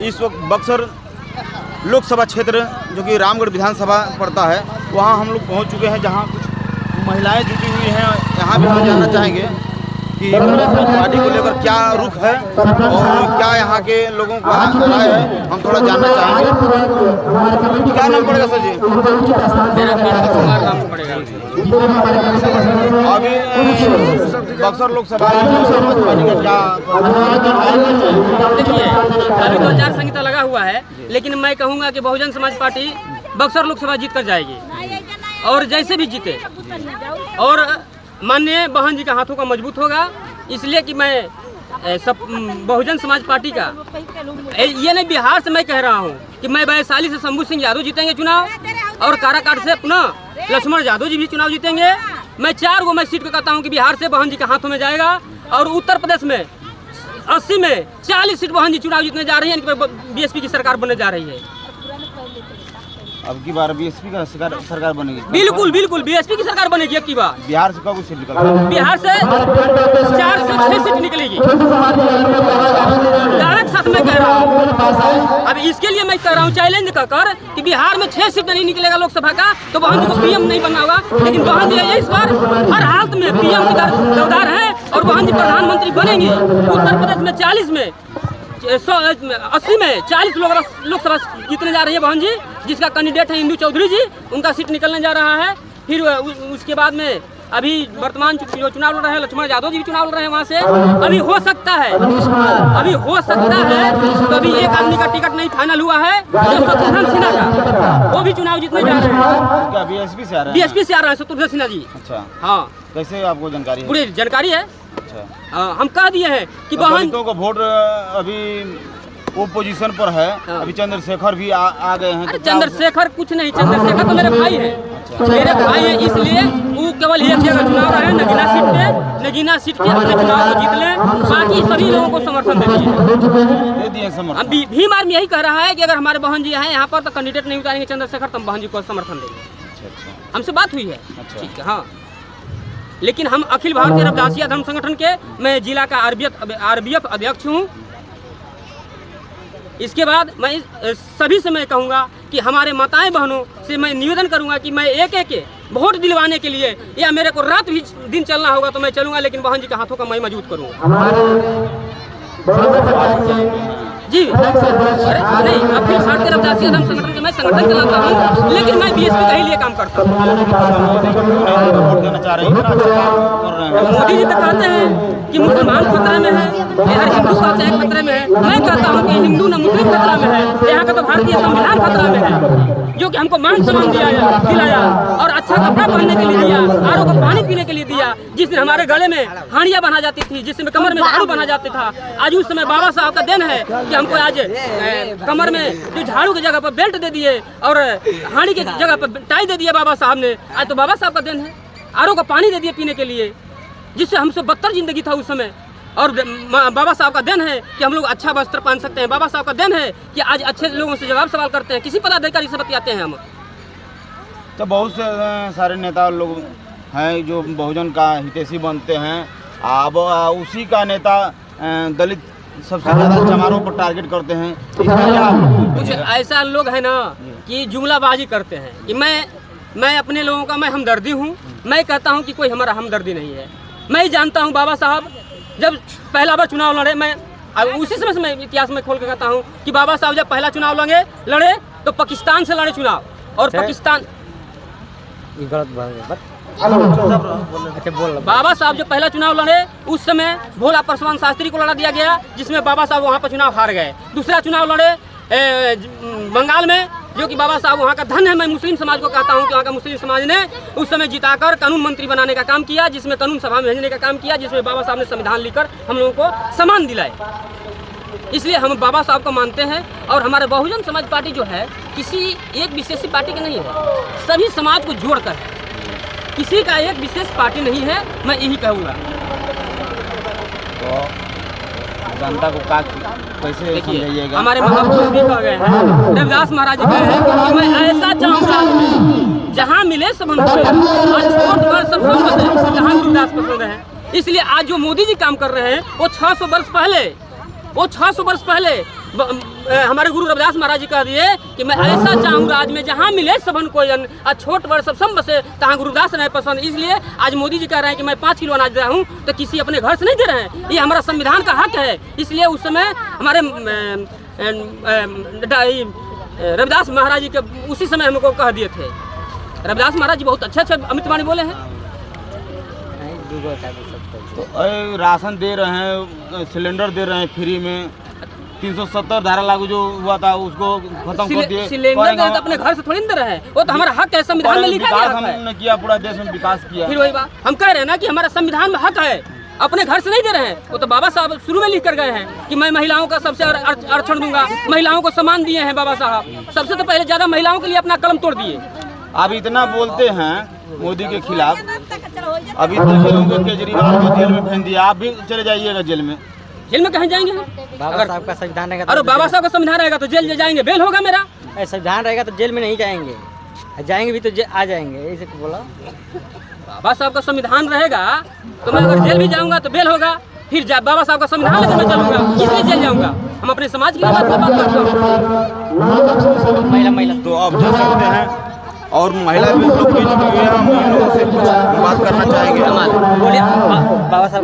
इस वक्त बक्सर लोकसभा क्षेत्र जो कि रामगढ़ विधानसभा पड़ता है, वहाँ हम लोग पहुँच चुके हैं, जहाँ कुछ महिलाएं जुटी हुई हैं। यहाँ भी हम जानना चाहेंगे कि पार्टी को लेकर क्या रुख है और क्या यहाँ के लोगों का राय है, हम थोड़ा जानना चाहेंगे। क्या नाम पड़ेगा सर जी? नाम पड़ेगा। अभी बक्सर लोकसभा पार्टी का क्या? देखिए, अभी तो आचार संहिता लगा हुआ है, लेकिन मैं कहूँगा कि बहुजन समाज पार्टी बक्सर लोकसभा जीत कर जाएगी और जैसे भी जीते, और माननीय बहन जी का हाथों का मजबूत होगा। इसलिए कि मैं सब बहुजन समाज पार्टी का ये नहीं, बिहार से मैं कह रहा हूँ कि मैं वैशाली से शंभू सिंह यादव जीतेंगे चुनाव, और काराकाट से अपना लक्ष्मण यादव जी भी चुनाव जीतेंगे। मैं 4 मैं सीट को कहता हूँ कि बिहार से बहन जी के हाथों में जाएगा, और उत्तर प्रदेश में 80 में 40 सीट बहन जी चुनाव जीतने जा रही है। बीएसपी की सरकार बनने जा रही है। अब की बार बीएसपी का सरकार बनेगी? बिल्कुल बिल्कुल, बीएसपी की सरकार बनेगी। अब की बार बिहार से कब सीट निकलेगी? बिहार से 4 से 6 सीट निकलेगी, डायरेक्ट साथ में कह रहा हूँ। अब इसके लिए मैं कह रहा हूँ चैलेंज कर कि बिहार में 6 सीट नहीं निकलेगा लोकसभा का, तो बहन जी को पीएम नहीं बनना होगा। लेकिन बहन जी इस बार हर हालत में पीएम की दावेदार है, और बहन जी प्रधानमंत्री बनेंगी। उत्तर प्रदेश में 40 में 80 में 40 लोकसभा जीतने जा रही है बहन जी, जिसका कैंडिडेट है इंदू चौधरी जी। उनका सीट निकलने जा रहा है। फिर उसके बाद में अभी वर्तमान जो चुनाव लड़ रहे हैं लक्ष्मण यादव जी भी चुनाव लड़ रहे हैं वहाँ से। अभी हो सकता है तो अभी एक आदमी का टिकट नहीं फाइनल हुआ है, जो शत्रुघ्न सिन्हा का, वो भी चुनाव जीतने जा रहे हैं। क्या बीएसपी से आ रहे हैं? बीएसपी से आ रहे हैं शत्रुघ्न सिन्हा जी। अच्छा, हाँ। कैसे आपको जानकारी है? पूरी जानकारी है। अच्छा, हम कह दिए हैं कि बहन दलितों का वोट अभी वो पोजीशन पर है। अभी चंद्रशेखर भी आ गए हैं। अरे चंद्रशेखर कुछ नहीं, चंद्रशेखर तो मेरे भाई है। मेरे भाई है, इसलिए वो केवल एक जगह चुनाव रहे नगीना सीट पे, नगीना सीट के अपने चुनाव को जीत लें, बाकी सभी लोगों को समर्थन दे दिए समर्थन। भीम आर्मी यही कह रहा है कि अगर हमारे बहन जी हैं यहाँ पर तो कैंडिडेट नहीं उतारेंगे चंद्रशेखर, तो हम बहन जी को समर्थन देंगे। हमसे बात हुई है। ठीक है, हाँ। लेकिन हम अखिल भारतीय रविदासिया धर्म संगठन के, मैं जिला का आरबीएफ अध्यक्ष हूँ। इसके बाद मैं सभी से मैं कहूँगा कि हमारे माताएं बहनों से मैं निवेदन करूँगा कि मैं एक वोट दिलवाने के लिए, या मेरे को रात भी दिन चलना होगा तो मैं चलूँगा, लेकिन बहन जी के हाथों का मैं मजबूत करूँगा जी। अरे नहीं, अखिल भारतीय रविदासिया धर्म संगठन के मैं संगठन चलाता हूँ, लेकिन मैं बीएसपी का ही लिए काम करता हूँ। मोदी जी तो कहते हैं कि मुसलमान खतरे में है, हर हिंदू कहते हैं खतरे में है। मैं कहता हूँ कि हिंदू न मुस्लिम खतरा में है, यहाँ का तो भारतीय संविधान खतरा में है, जो कि हमको मान सम्मान दिलाया और अच्छा कपड़ा पहनने के लिए दिया, आरओ को पानी पीने के लिए दिया, जिसमें हमारे गले में हाड़ियाँ बना जाती थी, जिसमें कमर में झाड़ू बना जाता था। आज उस समय बाबा साहब का दिन है कि हमको आज कमर में जो झाड़ू की जगह पर बेल्ट दे दिए और हाड़ी की जगह पर टाई दे दिया बाबा साहब ने। आज तो बाबा साहब का दिन है। आरओ को पानी दे दिए पीने के लिए, जिससे हमसे बदतर जिंदगी था उस समय। और बाबा साहब का दिन है कि हम लोग अच्छा वस्त्र पहन सकते हैं। बाबा साहब का दिन है कि आज अच्छे लोगों से जवाब सवाल करते हैं, किसी पदाधिकारी से बतियाते हैं हम। तो बहुत से सारे नेता लोग हैं जो बहुजन का हितैषी बनते हैं। अब उसी का नेता दलित सबसे ज़्यादा समारोह पर टारगेट करते हैं। कुछ ऐसा लोग है ना कि जुमलाबाजी करते हैं कि मैं अपने लोगों का मैं हमदर्दी हूँ। मैं कहता हूँ कि कोई हमारा हमदर्दी नहीं है। मैं जानता हूँ बाबा साहब जब पहला बार चुनाव लड़े, मैं उसी समय से मैं इतिहास में खोल कर कहता हूँ कि बाबा साहब जब पहला चुनाव लड़े तो पाकिस्तान से लड़े चुनाव, और पाकिस्तान बाबा साहब जब पहला चुनाव लड़े उस समय भोला परसवान शास्त्री को लड़ा दिया गया, जिसमें बाबा साहब वहाँ पर चुनाव हार गए। दूसरा चुनाव लड़े बंगाल में, जो कि बाबा साहब वहाँ का धन है। मैं मुस्लिम समाज को कहता हूँ कि वहाँ का मुस्लिम समाज ने उस समय जिताकर कानून मंत्री बनाने का काम किया, जिसमें कानून सभा में भेजने का काम किया, जिसमें बाबा साहब ने संविधान लिखकर हम लोगों को सम्मान दिलाए। इसलिए हम बाबा साहब को मानते हैं। और हमारे बहुजन समाज पार्टी जो है किसी एक विशेष पार्टी की नहीं है, सभी समाज को जोड़कर है, किसी का एक विशेष पार्टी नहीं है। मैं यही कहूँगा। तो जनता को कैसे समझाइएगा? हमारे महापुरुष भी कह गए हैं, रविदास महाराज जी कहे हैं कि मैं ऐसा चाहूँगा जहाँ मिले सब हमको। आज सब संगत है, जहाँ गुरुदास पसंद है। इसलिए आज जो मोदी जी काम कर रहे हैं वो 600 वर्ष पहले हमारे गुरु रविदास महाराज जी कह दिए कि मैं ऐसा चाहूँ राज में जहाँ मिले सबन कोई और छोट बड़ सब बसे तहाँ गुरुदास रहे पसंद। इसलिए आज मोदी जी कह रहे हैं कि मैं 5 किलो अनाज दे रहा हूँ, तो किसी अपने घर से नहीं दे रहे हैं, ये हमारा संविधान का हक है। इसलिए उस समय हमारे रविदास महाराज जी के उसी समय हमको कह दिए थे। रविदास महाराज जी बहुत अच्छे अमित वाणी बोले हैं। तो राशन दे रहे हैं, सिलेंडर दे रहे हैं फ्री में, 370 धारा लागू जो हुआ था उसको खत्म कर दिए। सिलेंडर तो अपने घर से थोड़ी दे रहे हैं, वो तो हमारा हक है, संविधान में लिखा गया है। हमने किया, पूरा देश में विकास किया। फिर वही बात हम कह रहे हैं ना कि हमारा संविधान में हक है, अपने घर से नहीं दे रहे हैं। वो तो बाबा साहब शुरू में लिख कर गए हैं कि मैं महिलाओं का सबसे आरक्षण दूंगा, महिलाओं को सम्मान दिए हैं बाबा साहब। सबसे तो पहले ज्यादा महिलाओं के लिए अपना कलम तोड़ दिए। आप इतना बोलते हैं मोदी के खिलाफ, अभी देखे होंगे केजरीवाल को जेल में भेज दिया, आप भी चले जाइएगा जेल में। जेल में कहीं जाएंगे हम? बाबा साहब का संविधान रहेगा। अरे बाबा साहब का संविधान रहेगा तो जेल जाएंगे, बेल होगा मेरा। संविधान रहेगा तो जेल में नहीं जाएंगे, जाएंगे भी तो आ जाएंगे, ऐसे बोला। बाबा साहब का संविधान रहेगा तो मैं अगर जेल भी जाऊंगा तो बेल होगा। फिर बाबा साहब का संविधान लेकर मैं चलूंगा, इसलिए जेल जाऊंगा। हम अपने समाज के लिए बात करते हैं। महिला तो आप देख सकते हैं, और महिला भी लोग भी जुड़ी हुई हैं। हम इन लोगों से कुछ बात करना चाहेंगे। बोलिए बाबा साहब।